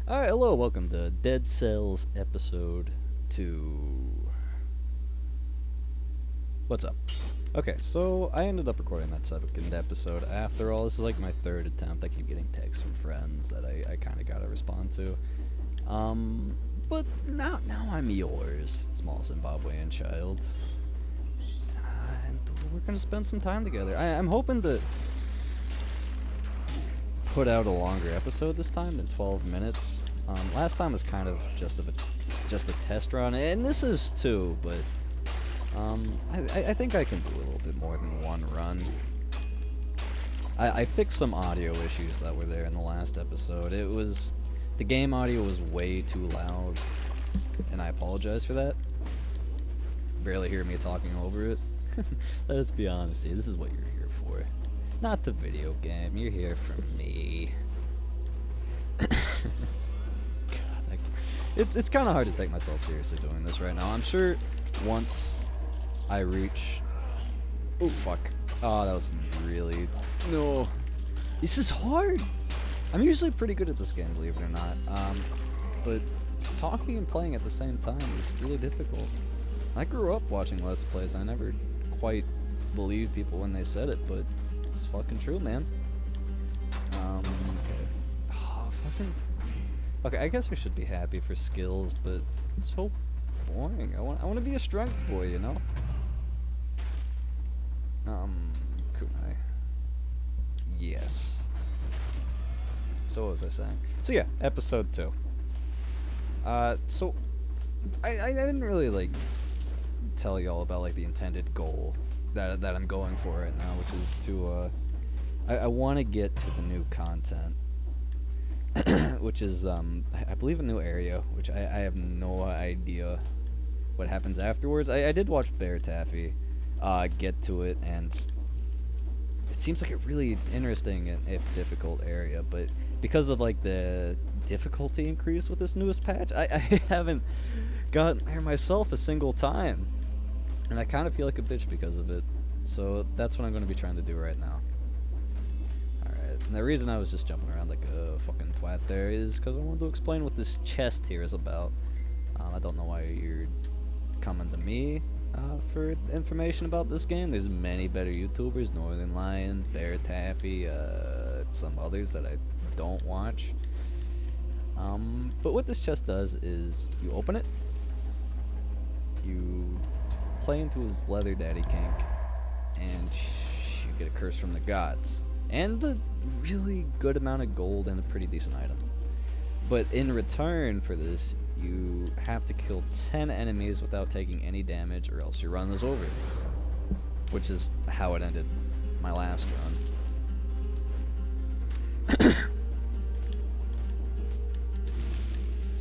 Alright, hello, welcome to Dead Cells episode 2. What's up? Okay, so I ended up recording that second episode. After all, this is like my third attempt. I keep getting texts from friends that I kind of gotta respond to. But now I'm yours, small Zimbabwean child. And we're gonna spend some time together. I'm hoping to put out a longer episode this time than 12 minutes. Last time was kind of just a test run, and this is too, but I think I can do a little bit more than one run. I fixed some audio issues that were there in the last episode. The game audio was way too loud, and I apologize for that. Barely hear me talking over it. Let's be honest here, this is what you're here for. Not the video game, you're here for me. God, it's kind of hard to take myself seriously doing this right now. I'm sure once I reach... Oh, fuck. Oh, that was really... No. This is hard! I'm usually pretty good at this game, believe it or not. But talking and playing at the same time is really difficult. I grew up watching Let's Plays. I never quite believed people when they said it, but it's fucking true, man. Okay. Oh, fucking... Okay, I guess I should be happy for skills, but it's so boring. I want to be a strength boy, you know? Kunai. Yes. So what was I saying? So yeah, episode 2. So I didn't really like tell y'all about like the intended goal that I'm going for right now, which is to I want to get to the new content, which is I believe a new area, which I have no idea what happens afterwards. I did watch Bear Taffy get to it, and it seems like a really interesting and if difficult area, but because of like the difficulty increase with this newest patch, I haven't gotten there myself a single time, and I kind of feel like a bitch because of it. So that's what I'm going to be trying to do right now. Alright, and the reason I was just jumping around like a fucking twat there is because I wanted to explain what this chest here is about. I don't know why you're coming to me for information about this game. There's many better YouTubers, Northern Lion, Bear Taffy, some others that I don't watch. But what this chest does is you open it, you play into his leather daddy kink, and you get a curse from the gods, and a really good amount of gold and a pretty decent item. But in return for this, you have to kill 10 enemies without taking any damage, or else your run is over. Which is how it ended my last run.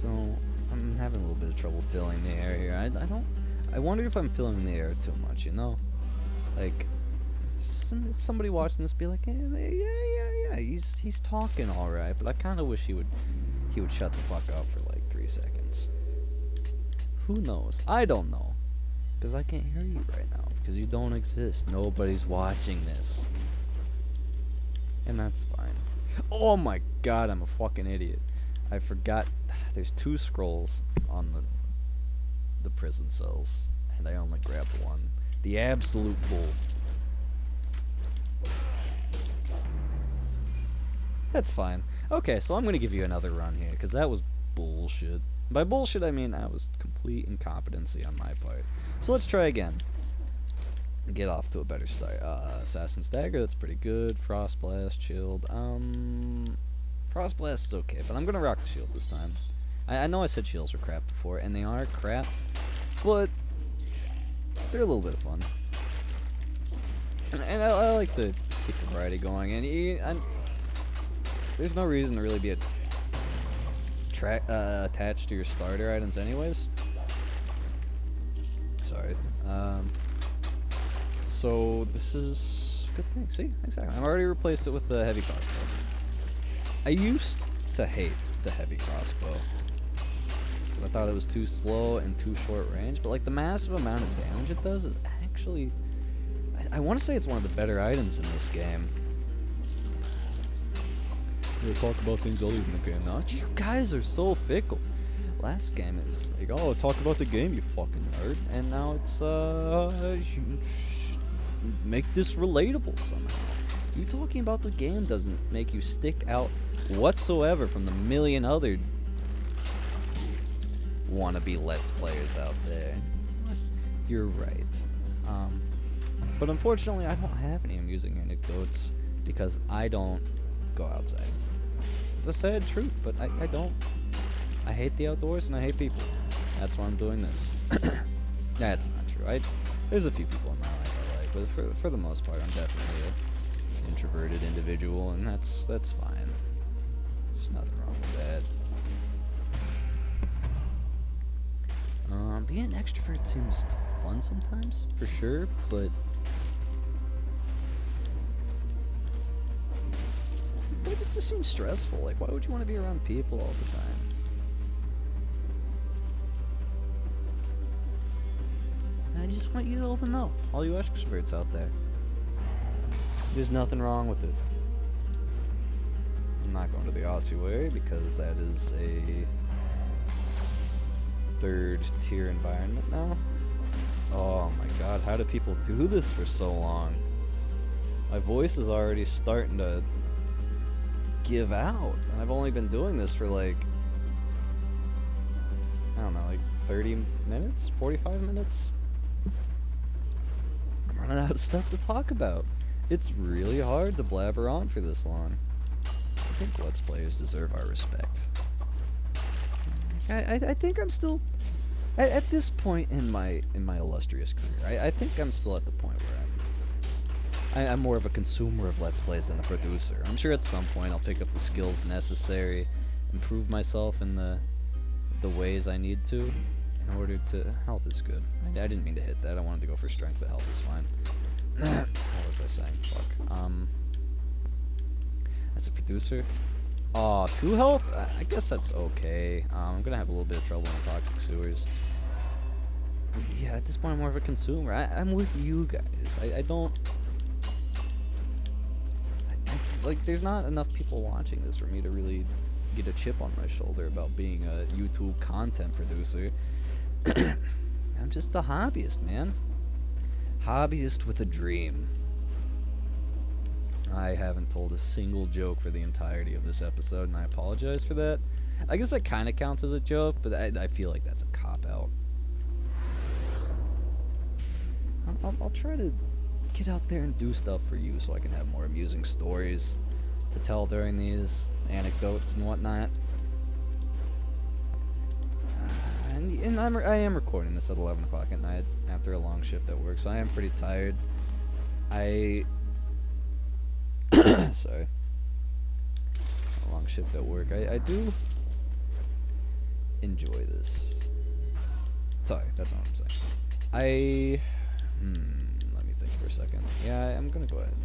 So, I'm having a little bit of trouble filling the air here. I wonder if I'm filling the air too much, you know? Like, somebody watching this be like, yeah, he's talking alright, but I kind of wish he would shut the fuck up for like 3 seconds. Who knows? I don't know. Because I can't hear you right now. Because you don't exist. Nobody's watching this. And that's fine. Oh my god, I'm a fucking idiot. I forgot. There's 2 scrolls on the prison cells. And I only grabbed one. The absolute fool. That's fine. Okay, so I'm gonna give you another run here, because that was bullshit. By bullshit, I mean that was complete incompetency on my part. So let's try again. Get off to a better start. Assassin's Dagger, that's pretty good. Frost Blast, Shield. Frost Blast is okay, but I'm gonna rock the shield this time. I know I said shields were crap before, and they are crap, but they're a little bit of fun. And I like to keep the variety going, and there's no reason to really be attached to your starter items anyways. Sorry. So this is a good thing. See? Exactly. I've already replaced it with the heavy crossbow. I used to hate the heavy crossbow. I thought it was too slow and too short range, but like the massive amount of damage it does is actually... I want to say it's one of the better items in this game. We'll talk about things other than the game now. You guys are so fickle. Last game is like, oh, talk about the game, you fucking nerd. And now it's, make this relatable somehow. You talking about the game doesn't make you stick out whatsoever from the million other wannabe Let's Players out there. You're right. But unfortunately, I don't have any amusing anecdotes because I don't go outside. It's a sad truth, but I don't. I hate the outdoors and I hate people. That's why I'm doing this. That's not true. There's a few people in my life I like, but for the most part, I'm definitely an introverted individual, and that's fine. There's nothing wrong with that. Being an extrovert seems fun sometimes, for sure, but it just seems stressful. Like, why would you want to be around people all the time? I just want you all to know, all you extroverts out there, there's nothing wrong with it. I'm not going to the ossuary because that is a third tier environment now. Oh my god, how do people do this for so long? My voice is already starting to give out, and I've only been doing this for like, I don't know, like 30 minutes? 45 minutes? I'm running out of stuff to talk about. It's really hard to blabber on for this long. I think Let's Players deserve our respect. I think I'm still at this point in my illustrious career. I think I'm still at the point where I'm more of a consumer of Let's Plays than a producer. I'm sure at some point I'll pick up the skills necessary, improve myself in the ways I need to in order to... Health is good. I didn't mean to hit that. I wanted to go for strength, but health is fine. What was I saying? Fuck. As a producer... Aw, 2 health? I guess that's okay. I'm gonna have a little bit of trouble in the toxic sewers. Yeah, at this point I'm more of a consumer. I'm with you guys. I don't... like, there's not enough people watching this for me to really get a chip on my shoulder about being a YouTube content producer. I'm just a hobbyist, man. Hobbyist with a dream. I haven't told a single joke for the entirety of this episode, and I apologize for that. I guess that kind of counts as a joke, but I feel like that's a cop-out. I'll try to get out there and do stuff for you so I can have more amusing stories to tell during these anecdotes and whatnot. And I am recording this at 11 o'clock at night after a long shift at work, so I am pretty tired. Sorry. A long shift at work. I do enjoy this. Sorry, that's not what I'm saying. Let me think for a second. Yeah, I'm gonna go ahead and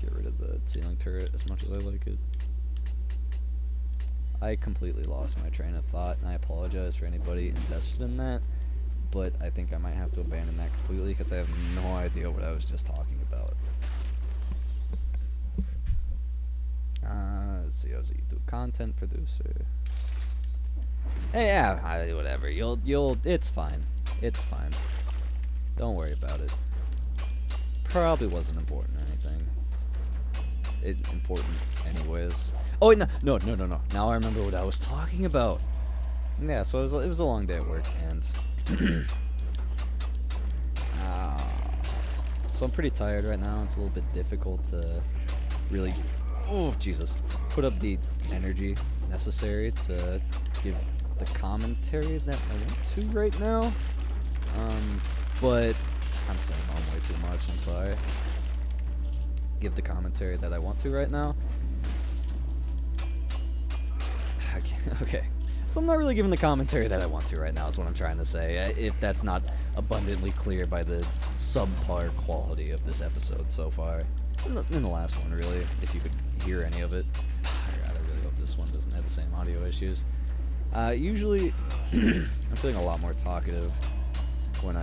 get rid of the ceiling turret as much as I like it. I completely lost my train of thought, and I apologize for anybody invested in that, but I think I might have to abandon that completely because I have no idea what I was just talking about. Let's see, I was a YouTube content producer. Hey, yeah, whatever. It's fine. It's fine. Don't worry about it. Probably wasn't important or anything. Important anyways. Oh wait, no. Now I remember what I was talking about. Yeah, so it was a long day at work, and so I'm pretty tired right now. It's a little bit difficult to really, oh Jesus, put up the energy necessary to give the commentary that I want to right now. But I'm saying on way too much. I'm sorry. Give the commentary that I want to right now. Okay. So I'm not really giving the commentary that I want to right now is what I'm trying to say. If that's not abundantly clear by the subpar quality of this episode so far. In the last one, really, if you could hear any of it. God, I really hope this one doesn't have the same audio issues. Usually, I'm feeling a lot more talkative when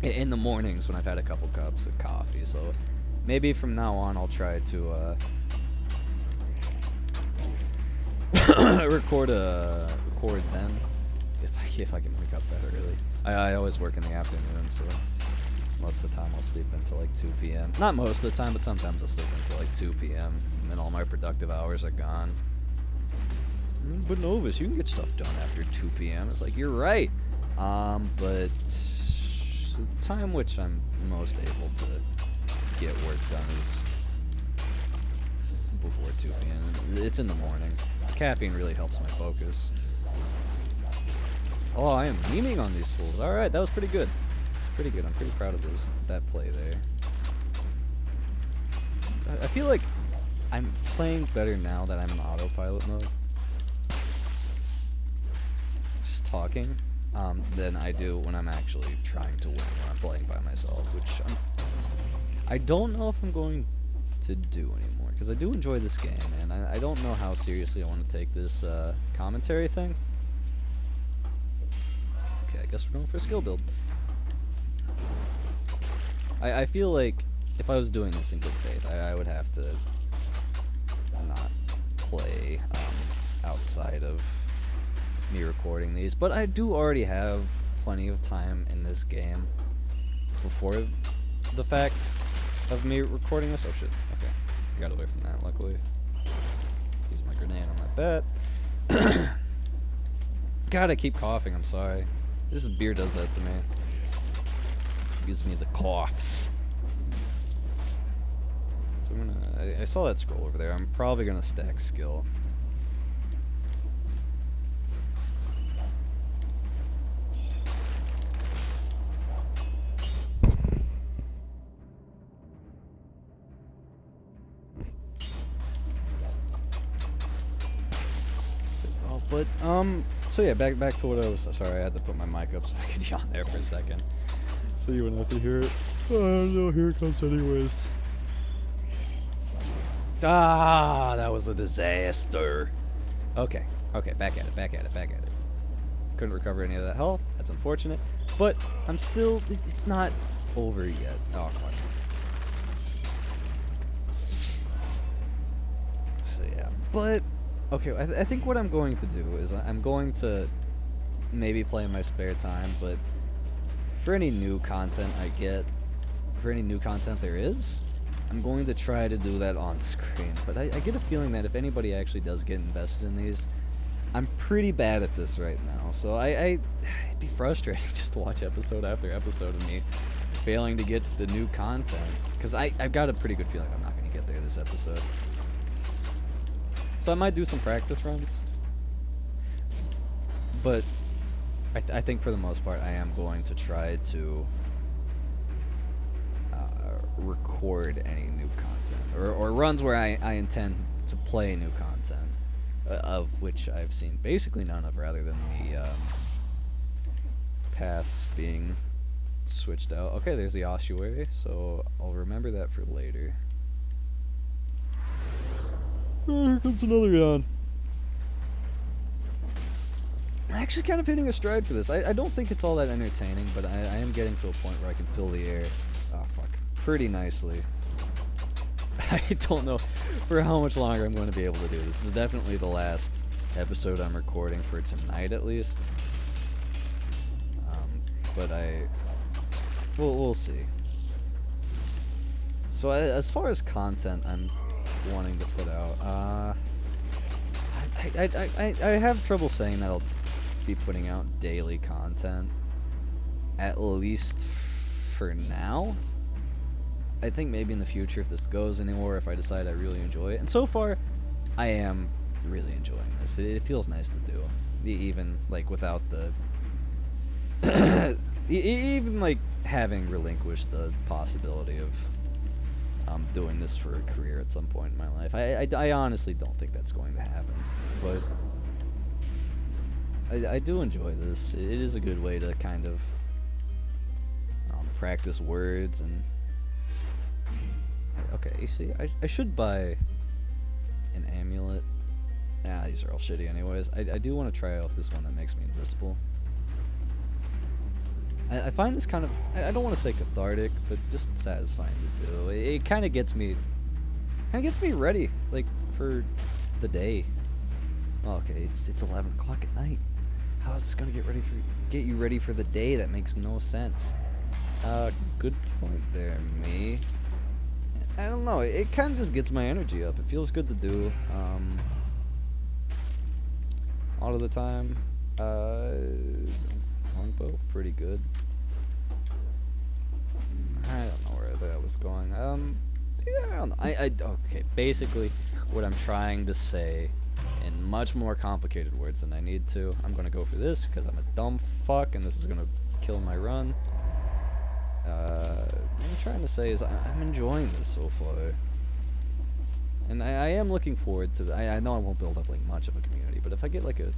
in the mornings when I've had a couple cups of coffee, so maybe from now on I'll try to record then if I can wake up that early. I always work in the afternoon, so most of the time I'll sleep until like 2 p.m. Not most of the time, but sometimes I'll sleep until like 2 p.m. and then all my productive hours are gone. But Novus, you can get stuff done after 2 p.m. It's like, you're right. But the time which I'm most able to get work done is before 2 p.m. It's in the morning. Caffeine really helps my focus. Oh, I am memeing on these fools. Alright, that was pretty good. Pretty good. I'm pretty proud of that play there. I feel like I'm playing better now that I'm in autopilot mode. Just talking. Than I do when I'm actually trying to win when I'm playing by myself, which I don't know if I'm going to do anymore, because I do enjoy this game, and I don't know how seriously I want to take this commentary thing. Okay, I guess we're going for a skill build. I feel like if I was doing this in good faith, I would have to not play outside of me recording these, but I do already have plenty of time in this game before the fact of me recording this. Oh shit, okay, I got away from that luckily. Use my grenade on that bet. God, I keep coughing, I'm sorry. This beer does that to me. It gives me the coughs. So I'm gonna, I saw that scroll over there, I'm probably gonna stack skill. But, so yeah, back to what I was, sorry, I had to put my mic up so I could yawn there for a second. So you wouldn't have to hear it. Oh no, here it comes anyways. Ah, that was a disaster. Okay, back at it. Couldn't recover any of that health, that's unfortunate. But, I'm still, it's not over yet. Oh, fuck. So yeah, but... Okay, I think what I'm going to do is I'm going to maybe play in my spare time, but for any new content I get, for any new content there is, I'm going to try to do that on screen. But I get a feeling that if anybody actually does get invested in these, I'm pretty bad at this right now. So it'd be frustrating just to watch episode after episode of me failing to get to the new content. Because I've got a pretty good feeling I'm not going to get there this episode. So I might do some practice runs, but I think for the most part I am going to try to record any new content, or runs where I intend to play new content, of which I've seen basically none of, rather than the paths being switched out. Okay, there's the ossuary, so I'll remember that for later. Oh, here comes another yawn. I'm actually kind of hitting a stride for this. I don't think it's all that entertaining, but I am getting to a point where I can fill the air. Oh, fuck. Pretty nicely. I don't know for how much longer I'm going to be able to do this. This is definitely the last episode I'm recording for tonight, at least. But we'll see. So as far as content I'm wanting to put out, I have trouble saying that I'll be putting out daily content, at least for now. I think maybe in the future, if this goes anywhere, if I decide I really enjoy it, and so far I am really enjoying this. It feels nice to do, even like without the even like having relinquished the possibility of doing this for a career at some point in my life. I honestly don't think that's going to happen, but I do enjoy this. It is a good way to kind of practice words and... Okay, you see, I should buy an amulet. Nah, these are all shitty anyways. I do want to try out this one that makes me invisible. I find this kind of, I don't want to say cathartic, but just satisfying to do. It kind of gets me ready, like, for the day. Okay, it's 11 o'clock at night. How is this gonna get you ready for the day? That makes no sense. Good point there, me. I don't know. It kind of just gets my energy up. It feels good to do. All of the time. Longbow, pretty good. I don't know where that was going. Yeah, I don't know. Okay. Basically, what I'm trying to say, in much more complicated words than I need to, I'm gonna go for this because I'm a dumb fuck, and this is gonna kill my run. What I'm trying to say is I'm enjoying this so far. And I am looking forward to. I know I won't build up like much of a community, but if I get like a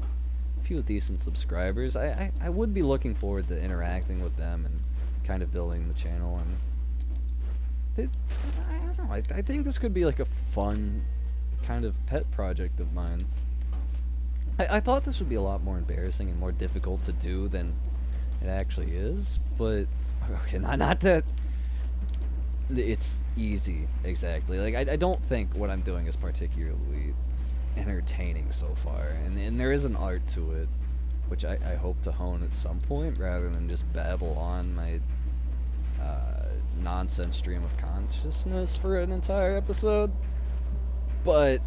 few decent subscribers, I would be looking forward to interacting with them and kind of building the channel. And I don't know. I think this could be like a fun kind of pet project of mine. I thought this would be a lot more embarrassing and more difficult to do than it actually is, but okay, not that it's easy exactly. Like I don't think what I'm doing is particularly entertaining so far, and there is an art to it, which I hope to hone at some point rather than just babble on my nonsense stream of consciousness for an entire episode. But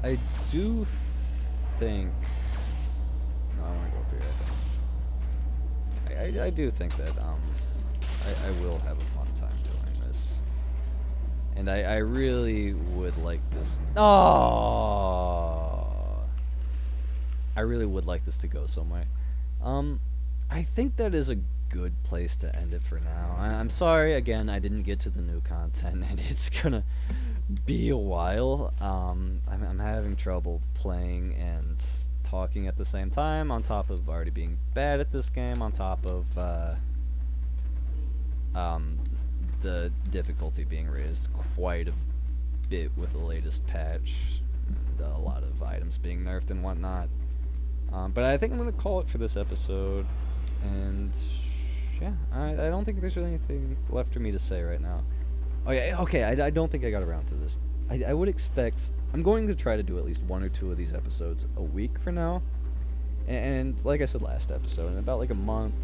I do think. No, I want to go up here. I do think that I will have a fun time doing this, and I really would like this. Oh, I really would like this to go somewhere. I think that is a good place to end it for now. I'm sorry again, I didn't get to the new content, and it's gonna be a while. I'm having trouble playing and talking at the same time, on top of already being bad at this game, on top of the difficulty being raised quite a bit with the latest patch, and a lot of items being nerfed and whatnot. But I think I'm gonna call it for this episode, and yeah, I don't think there's really anything left for me to say right now. Oh yeah, okay, I don't think I got around to this. I would expect, I'm going to try to do at least 1 or 2 of these episodes a week for now. And like I said last episode, in about like a month,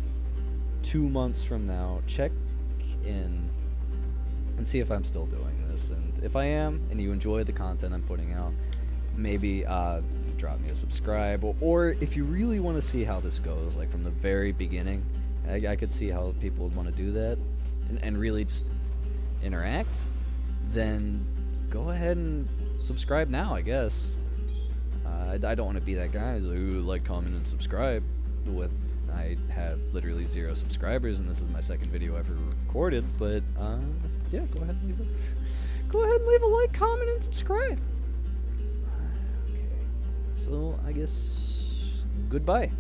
2 months from now, check in and see if I'm still doing this. And if I am, and you enjoy the content I'm putting out, maybe drop me a subscribe. Or if you really want to see how this goes, like from the very beginning, I could see how people would want to do that and really just interact, then go ahead and subscribe now, I guess. I don't want to be that guy who's like, ooh, like, comment, and subscribe. I have literally 0 subscribers, and this is my second video ever recorded. But yeah, go ahead and leave a like, comment, and subscribe. Okay, so I guess goodbye.